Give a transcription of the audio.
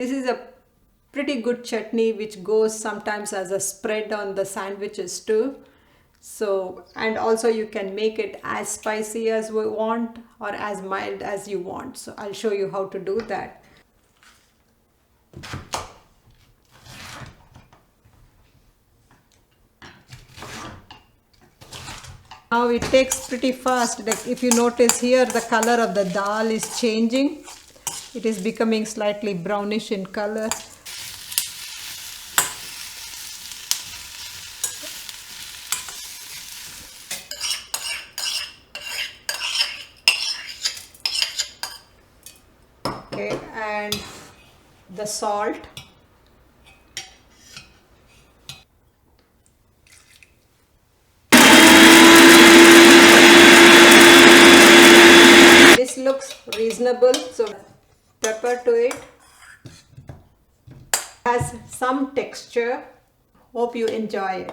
This is a pretty good chutney which goes sometimes as a spread on the sandwiches too. So, and also you can make it as spicy as we want or as mild as you want. So I'll show you how to do that. Now it takes pretty fast. Like if you notice here, the color of the dal is changing. It is becoming slightly brownish in color. Okay, and the salt. This looks reasonable, so pepper to it. Has some texture. Hope you enjoy it.